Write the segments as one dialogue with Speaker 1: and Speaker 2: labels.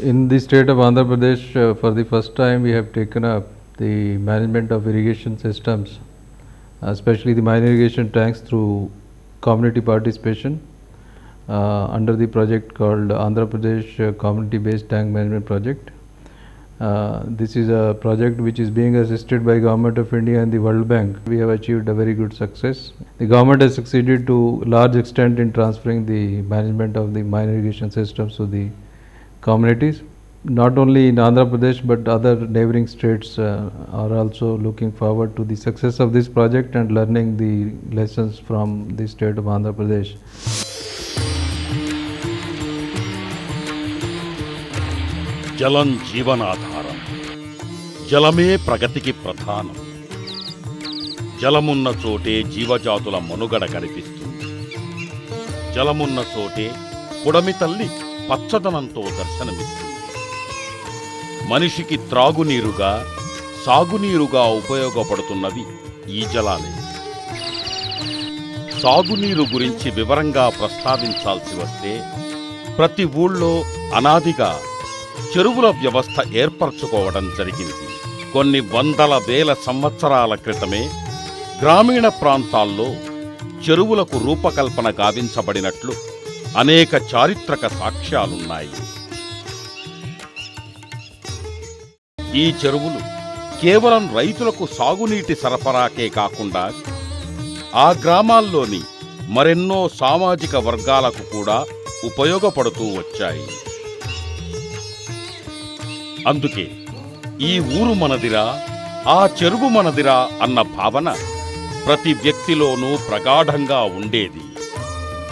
Speaker 1: In the state of Andhra Pradesh, for the first time, we have taken up the management of irrigation systems, especially the minor irrigation tanks, through community participation under the project called Andhra Pradesh Community-Based Tank Management Project. This is a project which is being assisted by Government of India and the World Bank. We have achieved a very good success. The government has succeeded to large extent in transferring the management of the minor irrigation systems to the communities. Not only in Andhra Pradesh but other neighboring states are also looking forward to the success of this project and learning the lessons from the state of Andhra Pradesh.
Speaker 2: జలం జీవనాధారం, జలమే ప్రగతికి ప్రధానం. జలమున్న చోటే జీవజాతుల మనుగడ కనిపిస్తుంది. జలమున్న చోటే పుడమి తల్లి పచ్చదనంతో దర్శనమిస్తుంది. మనిషికి త్రాగునీరుగా, సాగునీరుగా ఉపయోగపడుతున్నవి ఈ జలాలే. సాగునీరు గురించి వివరంగా ప్రస్తావించాల్సి వస్తే, ప్రతి ఊళ్ళో అనాదిగా చెరువుల వ్యవస్థ ఏర్పరచుకోవడం జరిగింది. కొన్ని వందల వేల సంవత్సరాల క్రితమే గ్రామీణ ప్రాంతాల్లో చెరువులకు రూపకల్పన గావించబడినట్లు అనేక చారిత్రక సాక్ష్యాలున్నాయి. ఈ చెరువులు కేవలం రైతులకు సాగునీటి సరఫరాకే కాకుండా ఆ గ్రామాల్లోని మరెన్నో సామాజిక వర్గాలకు కూడా ఉపయోగపడుతూ వచ్చాయి. అందుకే ఈ ఊరు మనదిరా, ఆ చెరువు మనదిరా అన్న భావన ప్రతి వ్యక్తిలోనూ ప్రగాఢంగా ఉండేది.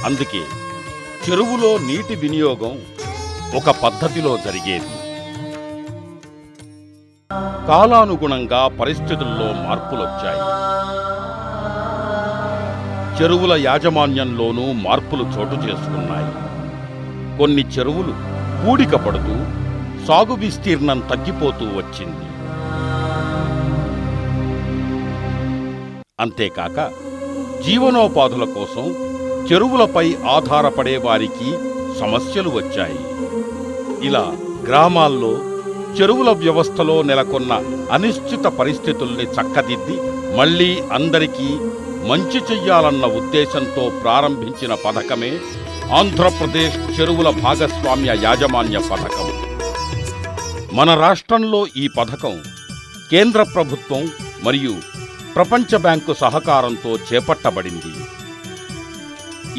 Speaker 2: అందుకే చెరువులో నీటి వినియోగం ఒక పద్ధతిలో జరిగేది. కాలానుగుణంగా పరిస్థితుల్లో మార్పులొచ్చాయి. చెరువుల యాజమాన్యంలోనూ మార్పులు చోటు చేసుకున్నాయి. కొన్ని చెరువులు పూడిక పడుతూ సాగు విస్తీర్ణం తగ్గిపోతూ వచ్చింది. అంతేకాక జీవనోపాధుల కోసం చెరువులపై ఆధారపడే వారికి సమస్యలు వచ్చాయి. ఇలా గ్రామాల్లో చెరువుల వ్యవస్థలో నెలకొన్న అనిశ్చిత పరిస్థితుల్ని చక్కదిద్ది మళ్లీ అందరికీ మంచి చెయ్యాలన్న ఉద్దేశంతో ప్రారంభించిన పథకమే ఆంధ్రప్రదేశ్ చెరువుల భాగస్వామ్య యాజమాన్య పథకం. మన రాష్ట్రంలో ఈ పథకం కేంద్ర ప్రభుత్వం మరియు ప్రపంచ బ్యాంకు సహకారంతో చేపట్టబడింది.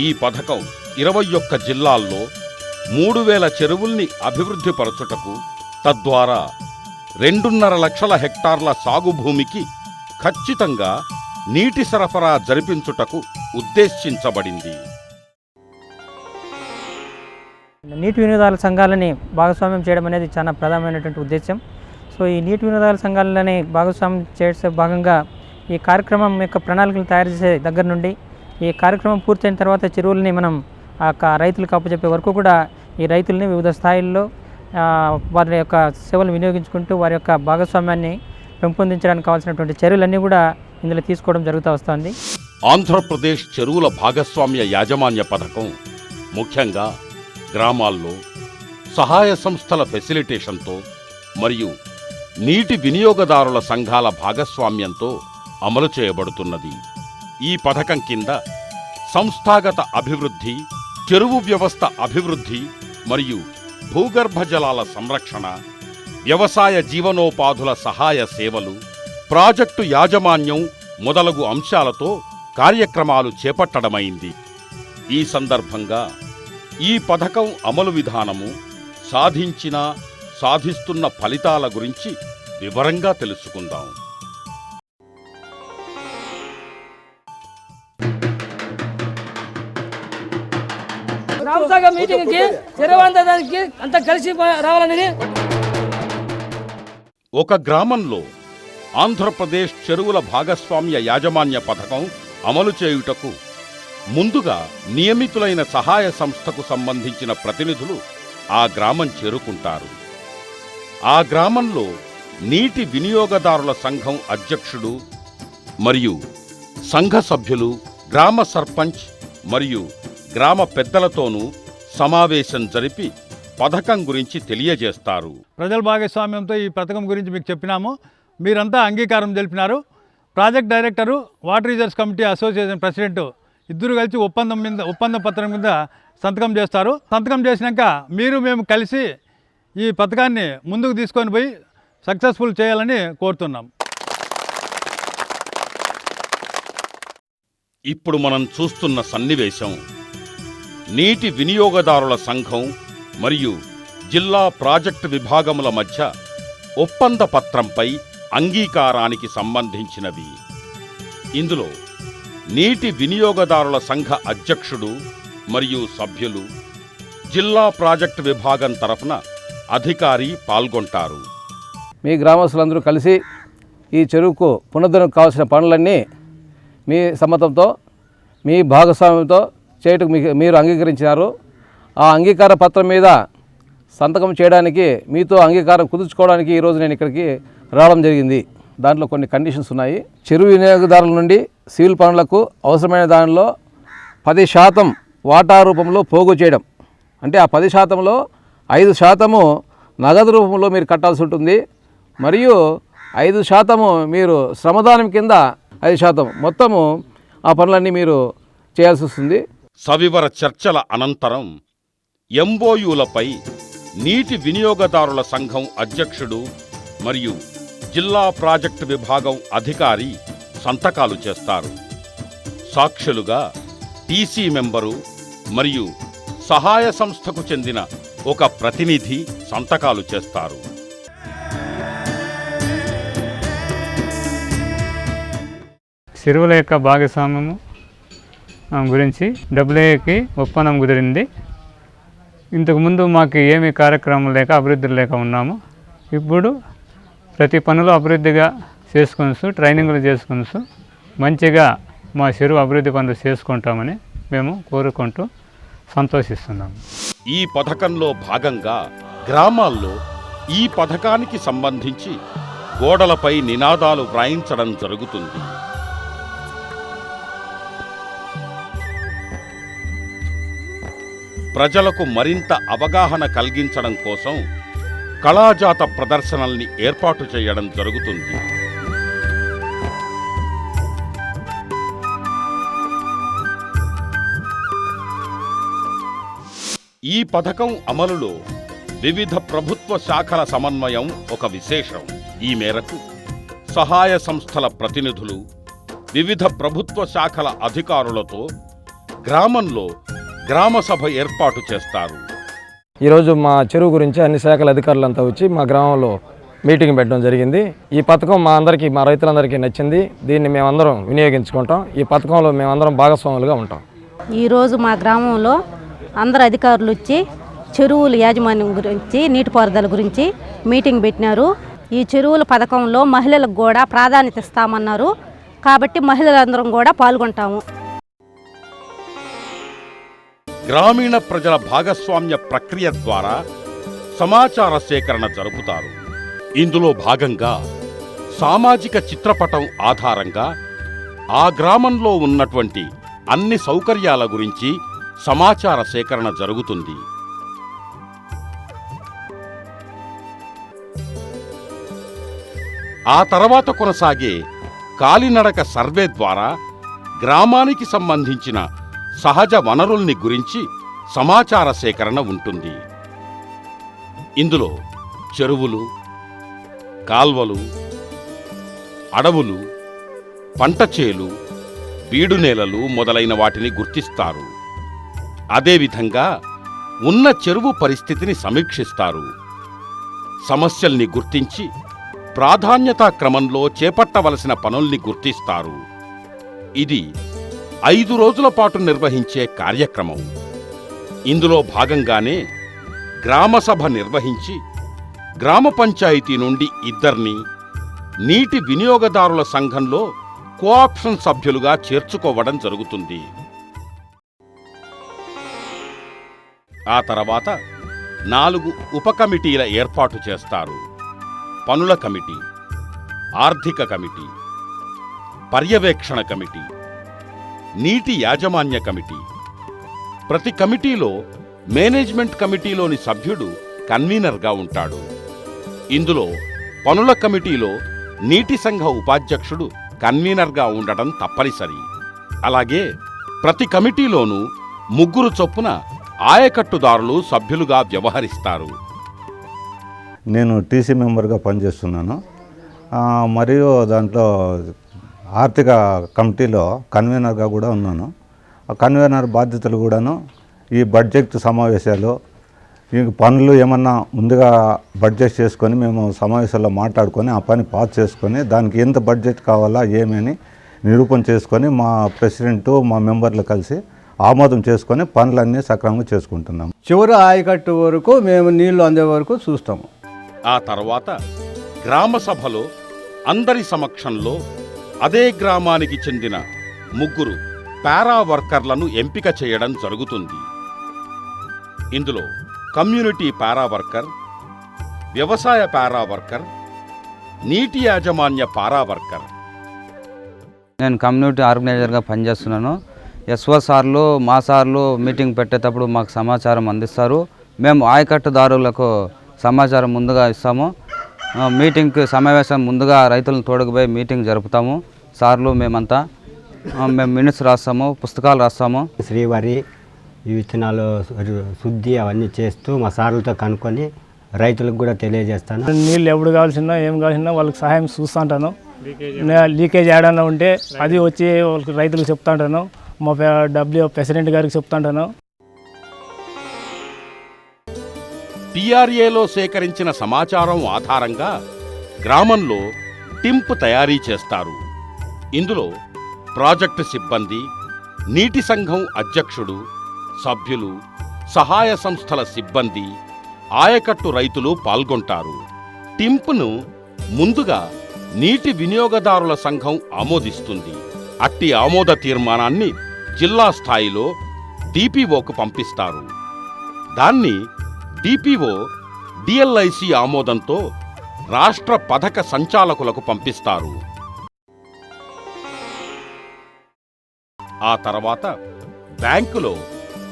Speaker 2: ఈ పథకం 21 జిల్లాల్లో 3000 చెరువుల్ని అభివృద్ధి పరచుటకు, తద్వారా 2.5 లక్షల హెక్టార్ల సాగు భూమికి ఖచ్చితంగా నీటి సరఫరా జరిపించుటకు ఉద్దేశించబడింది.
Speaker 3: నీటి వినియోగదారుల సంఘాలని భాగస్వామ్యం చేయడం అనేది చాలా ప్రధానమైనటువంటి ఉద్దేశం. సో ఈ నీటి వినియోగదారుల సంఘాలని భాగస్వామ్యం చేసే భాగంగా ఈ కార్యక్రమం యొక్క ప్రణాళికలు తయారు చేసే దగ్గర నుండి ఈ కార్యక్రమం పూర్తయిన తర్వాత చెరువుల్ని మనం రైతులకు అప్పచెప్పే వరకు కూడా ఈ రైతుల్ని వివిధ స్థాయిల్లో వారి యొక్క సేవలు వినియోగించుకుంటూ వారి యొక్క భాగస్వామ్యాన్ని పెంపొందించడానికి కావాల్సినటువంటి చర్యలన్నీ కూడా ఇందులో తీసుకోవడం జరుగుతూ వస్తుంది.
Speaker 2: ఆంధ్రప్రదేశ్ చెరువుల భాగస్వామ్య యాజమాన్య పథకం ముఖ్యంగా గ్రామాల్లో సహాయ సంస్థల ఫెసిలిటేషన్తో మరియు నీటి వినియోగదారుల సంఘాల భాగస్వామ్యంతో అమలు చేయబడుతున్నది. ఈ పథకం కింద సంస్థాగత అభివృద్ధి, చెరువు వ్యవస్థ అభివృద్ధి మరియు భూగర్భ జలాల సంరక్షణ, వ్యవసాయ జీవనోపాధుల సహాయ సేవలు, ప్రాజెక్టు యాజమాన్యం మొదలగు అంశాలతో కార్యక్రమాలు చేపట్టడమైంది. ఈ సందర్భంగా ఈ పథకం అమలు విధానము, సాధిస్తున్న ఫలితాల గురించి వివరంగా తెలుసుకుందాం. ఒక గ్రామంలో ఆంధ్రప్రదేశ్ చెరువుల భాగస్వామ్య యాజమాన్య పథకం అమలు చేయుటకు ముందుగా నియమితులైన సహాయ సంస్థకు సంబంధించిన ప్రతినిధులు ఆ గ్రామం చేరుకుంటారు. ఆ గ్రామంలో నీటి వినియోగదారుల సంఘం అధ్యక్షుడు మరియు సంఘ సభ్యులు, గ్రామ సర్పంచ్ మరియు గ్రామ పెద్దలతోనూ సమావేశం జరిపి పథకం గురించి తెలియజేస్తారు.
Speaker 4: ప్రజల భాగస్వామ్యంతో ఈ పథకం గురించి మీకు చెప్పినాము. మీరంతా అంగీకారం తెలిపినారు. Project director, water users committee association president ఇద్దరు కలిసి ఒప్పంద పత్రం మీద సంతకం చేస్తారు. సంతకం చేసినాక మేము కలిసి ఈ పథకాన్ని ముందుకు తీసుకొని పోయి సక్సెస్ఫుల్ చేయాలని కోరుతున్నాం.
Speaker 2: ఇప్పుడు మనం చూస్తున్న సన్నివేశం నీటి వినియోగదారుల సంఘం మరియు జిల్లా ప్రాజెక్టు విభాగముల మధ్య ఒప్పంద పత్రంపై అంగీకారానికి సంబంధించినవి. ఇందులో నీటి వినియోగదారుల సంఘ అధ్యక్షుడు మరియు సభ్యులు, జిల్లా ప్రాజెక్టు విభాగం తరఫున అధికారి పాల్గొంటారు.
Speaker 5: మీ గ్రామస్తులందరూ కలిసి ఈ చెరువుకు పునరుద్ధరణకు కావాల్సిన పనులన్నీ మీ సమ్మతంతో, మీ భాగస్వామ్యంతో చేయటకు మీరు అంగీకరించినారు. ఆ అంగీకార పత్రం మీద సంతకం చేయడానికి, మీతో అంగీకారం కుదుర్చుకోవడానికి ఈరోజు నేను ఇక్కడికి రావడం జరిగింది. దాంట్లో కొన్ని కండిషన్స్ ఉన్నాయి. చెరువు వినియోగదారుల నుండి సివిల్ పనులకు అవసరమైన దానిలో 10% వాటా రూపంలో పోగు చేయడం. అంటే ఆ 10%లో 5% నగదు రూపంలో మీరు కట్టాల్సి ఉంటుంది. మరియు 5% మీరు శ్రమదానం కింద 5% మొత్తము ఆ పనులన్నీ మీరు చేయాల్సి వస్తుంది.
Speaker 2: సవివర చర్చల అనంతరం ఎంఓయూలపై నీటి వినియోగదారుల సంఘం అధ్యక్షుడు మరియు జిల్లా ప్రాజెక్టు విభాగం అధికారి సంతకాలు చేస్తారు. సాక్షులుగా టీసీ మెంబరు మరియు సహాయ సంస్థకు చెందిన ఒక ప్రతినిధి సంతకాలు చేస్తారు.
Speaker 6: చెరువుల యొక్క భాగస్వామ్యము గురించి డబ్ల్యూఏకి ఒప్పందం కుదిరింది. ఇంతకుముందు మాకు ఏమీ కార్యక్రమం లేక, అభివృద్ధి లేక ఉన్నాము. ఇప్పుడు ప్రతి పనులు అభివృద్ధిగా చేసుకొనిస్తూ, ట్రైనింగ్లు చేసుకొనిస్తూ మంచిగా మా చెరువు అభివృద్ధి పనులు చేసుకుంటామని మేము కోరుకుంటూ సంతోషిస్తున్నాము.
Speaker 2: ఈ పథకంలో భాగంగా గ్రామాల్లో ఈ పథకానికి సంబంధించి గోడలపై నినాదాలు వ్రాయించడం జరుగుతుంది. ప్రజలకు మరింత అవగాహన కలిగించడం కోసం కళాజాత ప్రదర్శనల్ని ఏర్పాటు చేయడం జరుగుతుంది. ఈ పథకం అమలులో వివిధ ప్రభుత్వ శాఖల సమన్వయం ఒక విశేషం. ఈ మేరకు సహాయ సంస్థల ప్రతినిధులు వివిధ ప్రభుత్వ శాఖల అధికారులతో గ్రామంలో గ్రామసభ ఏర్పాటు చేస్తారు.
Speaker 7: ఈరోజు మా చెరువు గురించి అన్ని శాఖల అధికారులంతా వచ్చి మా గ్రామంలో మీటింగ్ పెట్టడం జరిగింది. ఈ పథకం మా రైతులందరికీ నచ్చింది. దీన్ని మేమందరం వినియోగించుకుంటాం. ఈ పథకంలో మేమందరం భాగస్వాములుగా ఉంటాం.
Speaker 8: ఈరోజు మా గ్రామంలో అందరు అధికారులు వచ్చి చెరువుల యాజమాన్యం గురించి, నీటిపారుదల గురించి మీటింగ్ పెట్టినారు. ఈ చెరువుల పథకంలో మహిళలకు కూడా ప్రాధాన్యత ఇస్తామన్నారు. కాబట్టి మహిళలందరం కూడా పాల్గొంటాము.
Speaker 2: గ్రామీణ ప్రజల భాగస్వామ్య ప్రక్రియ ద్వారా సమాచార సేకరణ జరుపుతారు. ఇందులో భాగంగా సామాజిక చిత్రపటం ఆధారంగా ఆ గ్రామంలో ఉన్నటువంటి అన్ని సౌకర్యాల గురించి సమాచార సేకరణ జరుగుతుంది. ఆ తర్వాత కొనసాగే కాలినడక సర్వే ద్వారా గ్రామానికి సంబంధించిన సహజ వనరుల్ని గురించి సమాచార సేకరణ ఉంటుంది. ఇందులో చెరువులు, కాల్వలు, అడవులు, పంటచేలు, బీడునేలలు మొదలైన వాటిని గుర్తిస్తారు. అదేవిధంగా ఉన్న చెరువు పరిస్థితిని సమీక్షిస్తారు. సమస్యల్ని గుర్తించి ప్రాధాన్యతా క్రమంలో చేపట్టవలసిన పనుల్ని గుర్తిస్తారు. ఇది 5 రోజుల పాటు నిర్వహించే కార్యక్రమం. ఇందులో భాగంగానే గ్రామసభ నిర్వహించి గ్రామ పంచాయతీ నుండి 2 నీటి వినియోగదారుల సంఘంలో కోఆప్షన్ సభ్యులుగా చేర్చుకోవడం జరుగుతుంది. ఆ తర్వాత 4 ఉప కమిటీల ఏర్పాటు చేస్తారు. పనుల కమిటీ, ఆర్థిక కమిటీ, పర్యవేక్షణ కమిటీ, నీటి యాజమాన్య కమిటీ. ప్రతి కమిటీలో మేనేజ్మెంట్ కమిటీలోని సభ్యుడు కన్వీనర్గా ఉంటాడు. ఇందులో పనుల కమిటీలో నీటి సంఘ ఉపాధ్యక్షుడు కన్వీనర్గా ఉండడం తప్పనిసరి. అలాగే ప్రతి కమిటీలోనూ 3 చొప్పున ఆయకట్టుదారులు సభ్యులుగా వ్యవహరిస్తారు.
Speaker 9: నేను టీసీ మెంబర్గా పనిచేస్తున్నాను. మరియు దాంట్లో ఆర్థిక కమిటీలో కన్వీనర్గా కూడా ఉన్నాను. ఆ కన్వీనర్ బాధ్యతలు కూడాను ఈ బడ్జెట్ సమావేశాలు, ఈ పనులు ఏమన్నా ముందుగా బడ్జెట్ చేసుకొని మేము సమావేశాల్లో మాట్లాడుకొని ఆ పని పాస్ చేసుకొని దానికి ఎంత బడ్జెట్ కావాలా ఏమని నిరూపణ చేసుకొని మా ప్రెసిడెంటు మా మెంబర్లు కలిసి ఆమోదం చేసుకొని పనులన్నీ సక్రమంగా చేసుకుంటున్నాము.
Speaker 10: చివరి ఆయకట్టు వరకు మేము నీళ్లు అందే వరకు చూస్తాము.
Speaker 2: ఆ తర్వాత గ్రామ సభలో అందరి సమక్షంలో అదే గ్రామానికి చెందిన 3 పారా వర్కర్లను ఎంపిక చేయడం జరుగుతుంది. ఇందులో కమ్యూనిటీ పారా వర్కర్, వ్యవసాయ పారా వర్కర్, నీటి యాజమాన్య పారా వర్కర్.
Speaker 11: నేను కమ్యూనిటీ ఆర్గనైజర్గా పనిచేస్తున్నాను. ఎస్ఓ సార్లు మా సార్లు మీటింగ్ పెట్టేటప్పుడు మాకు సమాచారం అందిస్తారు. మేము ఆయకట్టుదారులకు సమాచారం ముందుగా ఇస్తాము. మీటింగ్కి సమావేశం ముందుగా రైతులను తోడుకుపోయి మీటింగ్ జరుపుతాము. సార్లు మేమంతా మేము మినిట్స్ రాస్తాము, పుస్తకాలు రాస్తాము.
Speaker 12: శ్రీవారి ఈ విత్తనాలు శుద్ధి అవన్నీ చేస్తూ మా సార్లతో కనుక్కొని రైతులకు కూడా తెలియజేస్తాను.
Speaker 13: నీళ్ళు ఎప్పుడు కావాల్సిన ఏం కావాల్సిన వాళ్ళకి సహాయం చూస్తూ ఉంటాను. లీకేజ్ ఏడన్నా ఉంటే అది వచ్చి వాళ్ళకి రైతులకు చెప్తా ఉంటాను. మా ప్రెసిడెంట్ గారికి చెప్తా ఉంటాను.
Speaker 2: టీఆర్ఏలో సేకరించిన సమాచారం ఆధారంగా గ్రామంలో టింప్ తయారీ చేస్తారు. ఇందులో ప్రాజెక్టు సిబ్బంది, నీటి సంఘం అధ్యక్షుడు, సభ్యులు, సహాయ సంస్థల సిబ్బంది, ఆయకట్టు రైతులు పాల్గొంటారు. టింప్ను ముందుగా నీటి వినియోగదారుల సంఘం ఆమోదిస్తుంది. అట్టి ఆమోద తీర్మానాన్ని జిల్లా స్థాయిలో డిపిఓకు పంపిస్తారు. దాన్ని డిపిఓ డిఎల్ఐసి ఆమోదంతో రాష్ట్ర పథక సంచాలకులకు పంపిస్తారు. ఆ తర్వాత బ్యాంకులో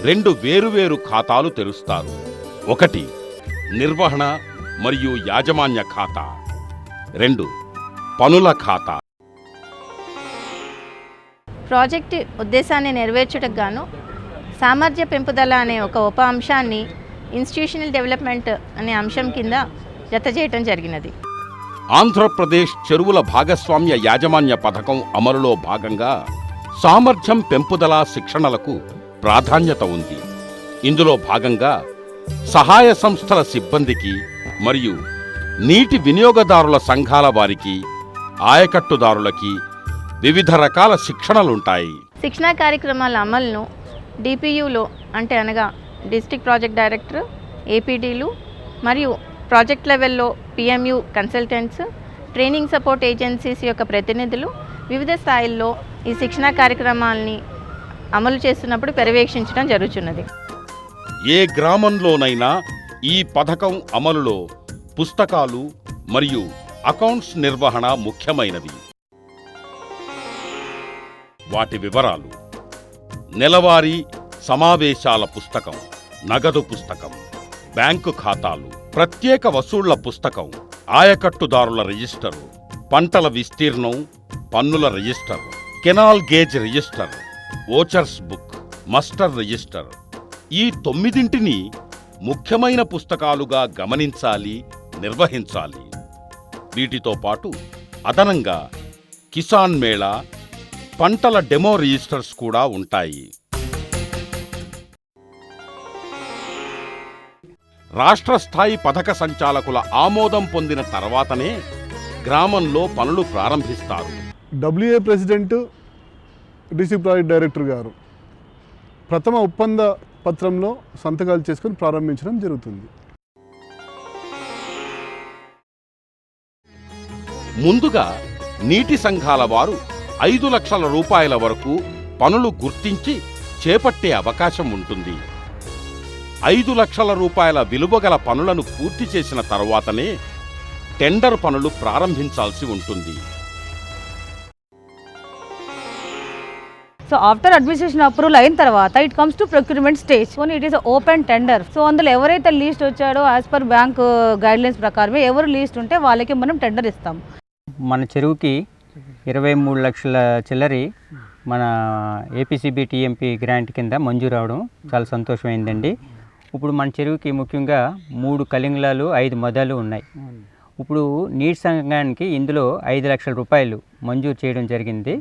Speaker 2: 2 వేరువేరు ఖాతాలు తెరుస్తారు. ఒకటి నిర్వహణ మరియు యాజమాన్య ఖాతా, 2 పనుల ఖాతా.
Speaker 14: ప్రాజెక్టు ఉద్దేశాన్ని నెరవేర్చుటకు గాను సామర్థ్య పెంపుదల అనే ఒక ఉప అంశాన్ని ఇన్స్టిట్యూషనల్ డెవలప్మెంట్ అనే అంశం కింద జత చేయటం జరిగినది.
Speaker 2: ఆంధ్రప్రదేశ్ చెరువుల భాగస్వామ్య యాజమాన్య పథకం అమలులో భాగంగా సామర్థ్యం పెంపుదల శిక్షణలకు ప్రాధాన్యత ఉంది. ఇందులో భాగంగా సహాయ సంస్థల సిబ్బందికి మరియు నీటి వినియోగదారుల సంఘాల వారికి, ఆయకట్టుదారులకి వివిధ రకాల శిక్షణలుంటాయి.
Speaker 14: శిక్షణా కార్యక్రమాల అమలును డిపియులో అంటే అనగా డిస్ట్రిక్ట్ ప్రాజెక్ట్ డైరెక్టర్, ఏపీడీలు మరియు ప్రాజెక్ట్ లెవెల్లో PMU consultants, training support agencies యొక్క ప్రతినిధులు వివిధ స్థాయిల్లో ఈ శిక్షణా కార్యక్రమాలని అమలు చేస్తున్నప్పుడు పర్యవేక్షించడం జరుగుతున్నది.
Speaker 2: ఏ గ్రామంలోనైనా ఈ పథకం అమలులో పుస్తకాలు మరియు అకౌంట్స్ నిర్వహణ ముఖ్యమైనవి. వాటి వివరాలు: నెలవారీ సమావేశాల పుస్తకం, నగదు పుస్తకం, బ్యాంకు ఖాతాలు, ప్రత్యేక వసూళ్ల పుస్తకం, ఆయకట్టుదారుల రిజిస్టరు, పంటల విస్తీర్ణం, పన్నుల register, canal gauge register, vouchers book, muster register. ఈ 9 ముఖ్యమైన పుస్తకాలుగా గమనించాలి, నిర్వహించాలి. వీటితో పాటు అదనంగా కిసాన్ మేళా, పంటల డెమో రిజిస్టర్స్ కూడా ఉంటాయి. రాష్ట్ర స్థాయి పథక సంచాలకుల ఆమోదం పొందిన తర్వాతనే గ్రామంలో పనులు ప్రారంభిస్తారు.
Speaker 15: WA president, district project director గారు ప్రథమ ఒప్పంద పత్రంలో సంతకాలు చేసుకుని ప్రారంభించడం జరుగుతుంది.
Speaker 2: ముందుగా నీటి సంఘాల వారు 5 లక్షల రూపాయల వరకు పనులు గుర్తించి చేపట్టే అవకాశం ఉంటుంది. 5 లక్షల రూపాయల విలువగల పనులను పూర్తి చేసిన తర్వాతనే టెండర్ పనులు ప్రారంభించాల్సి ఉంటుంది.
Speaker 16: సో ఆఫ్టర్ అడ్మినిస్ట్రేషన్ అప్రూవల్ అయిన తర్వాత it comes to procurement stage. So it is open tender. So అందులో ఎవరైతే లీస్ట్ వచ్చాడో యాజ్ పర్ బ్యాంక్ గైడ్లైన్స్ ప్రకారమే ఎవరు లీస్ట్ ఉంటే వాళ్ళకి మనం టెండర్ ఇస్తాం.
Speaker 17: మన చెరువుకి 23 లక్షల చిల్లరి మన ఏపీసీబీ టీఎంపీ గ్రాంట్ కింద మంజూరు అవడం చాలా సంతోషమైందండి. ఇప్పుడు మన చెరువుకి ముఖ్యంగా 3 కలింగలాలు 5 మదాలు ఉన్నాయి. ఇప్పుడు నీటి సంఘానికి ఇందులో 5 లక్షల రూపాయలు మంజూరు చేయడం జరిగింది.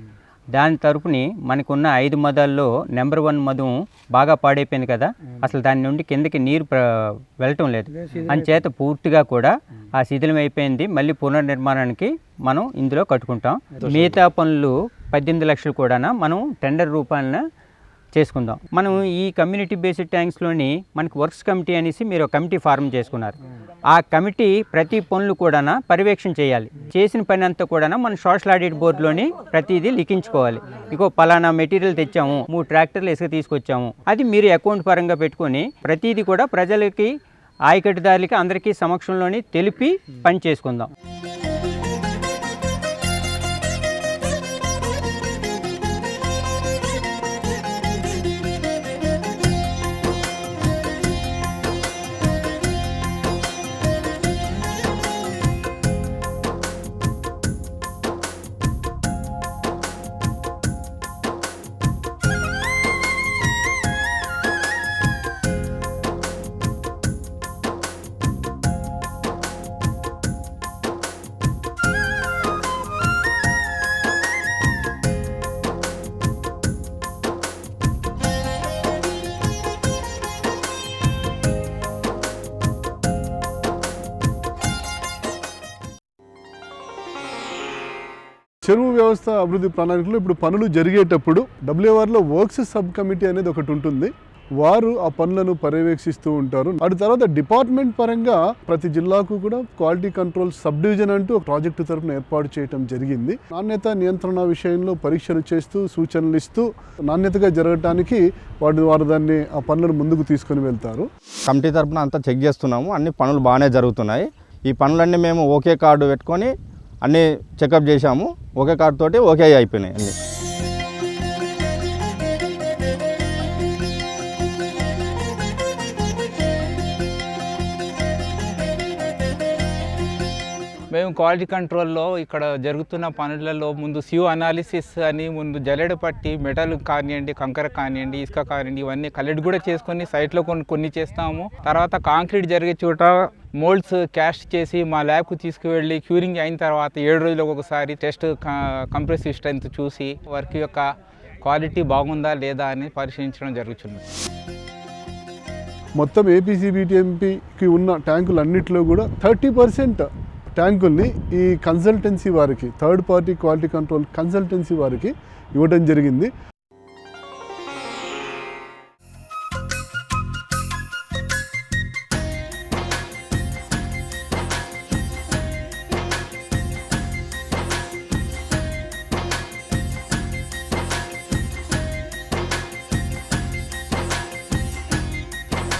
Speaker 17: దాని తరపుని మనకున్న 5 మదాల్లో నెంబర్ 1 మదం బాగా పాడైపోయింది కదా, అసలు దాని నుండి కిందకి నీరు వెళ్ళటం లేదు. అంచేత పూర్తిగా కూడా ఆ శిథిలం అయిపోయింది. మళ్ళీ పునర్నిర్మాణానికి మనం ఇందులో కట్టుకుంటాం. మిగతా పనులు 18 లక్షలు కూడా మనం టెండర్ రూపాయన చేసుకుందాం. మనం ఈ కమ్యూనిటీ బేస్డ్ ట్యాంక్స్లోని మనకి వర్క్స్ కమిటీ అనేసి మీరు ఒక కమిటీ ఫార్మ్ చేసుకున్నారు. ఆ కమిటీ ప్రతి పనులు కూడా పర్యవేక్షణ చేయాలి. చేసిన పని అంతా కూడా మన సోషల్ ఆడిట్ బోర్డులోని ప్రతిదీ లిఖించుకోవాలి. ఇంకో పలానా మెటీరియల్ తెచ్చాము, 3 ట్రాక్టర్లు ఇసుక తీసుకొచ్చాము, అది మీరు అకౌంట్ పరంగా పెట్టుకొని ప్రతిదీ కూడా ప్రజలకి, ఆయకట్టుదారులకి అందరికీ సమక్షంలోని తెలిపి పని చేసుకుందాం.
Speaker 15: చెరువు వ్యవస్థ అభివృద్ధి ప్రణాళికలో ఇప్పుడు పనులు జరిగేటప్పుడు WARలో వర్క్స్ సబ్ కమిటీ అనేది ఒకటి ఉంటుంది. వారు ఆ పనులను పర్యవేక్షిస్తూ ఉంటారు. అటు తర్వాత డిపార్ట్మెంట్ పరంగా ప్రతి జిల్లాకు కూడా క్వాలిటీ కంట్రోల్ సబ్ డివిజన్ అంటూ ఒక ప్రాజెక్టు తరఫున ఏర్పాటు చేయడం జరిగింది. నాణ్యత నియంత్రణ విషయంలో పరీక్షలు చేస్తూ సూచనలు ఇస్తూ నాణ్యతగా జరగడానికి వారు దాన్ని ఆ పనులను ముందుకు తీసుకొని వెళ్తారు.
Speaker 18: కమిటీ తరఫున అంతా చెక్ చేస్తున్నాము. అన్ని పనులు బాగానే జరుగుతున్నాయి. ఈ పనులన్నీ మేము ఓకే కార్డు పెట్టుకొని అన్నీ చెకప్ చేశాము. ఒకే కార్డు తోటి ఓకే అయిపోయినాయి అన్నీ.
Speaker 19: మేము క్వాలిటీ కంట్రోల్లో ఇక్కడ జరుగుతున్న పనులలో ముందు సియో అనాలిసిస్ అని ముందు జల్లెడ పట్టి మెటల్ కానివ్వండి, కంకర కానివ్వండి, ఇసుక కానివ్వండి, ఇవన్నీ కలెక్ట్ కూడా చేసుకొని సైట్లో కొన్ని చేస్తాము. తర్వాత కాంక్రీట్ జరిగే చోట మోల్డ్స్ క్యాస్ట్ చేసి మా ల్యాబ్కు తీసుకువెళ్ళి క్యూరింగ్ అయిన తర్వాత 7 రోజులకు ఒకసారి టెస్ట్ కంప్రెసివ్ స్ట్రెంత్ చూసి వర్క్ యొక్క క్వాలిటీ బాగుందా లేదా అని పరిశీలించడం జరుగుతుంది.
Speaker 15: మొత్తం ఏపీసీబీటీఎంపీకి ఉన్న ట్యాంకులన్నింటిలో కూడా 30% ట్యాంకుల్ని ఈ కన్సల్టెన్సీ వారికి, third party quality control consultancy వారికి ఇవ్వడం జరిగింది.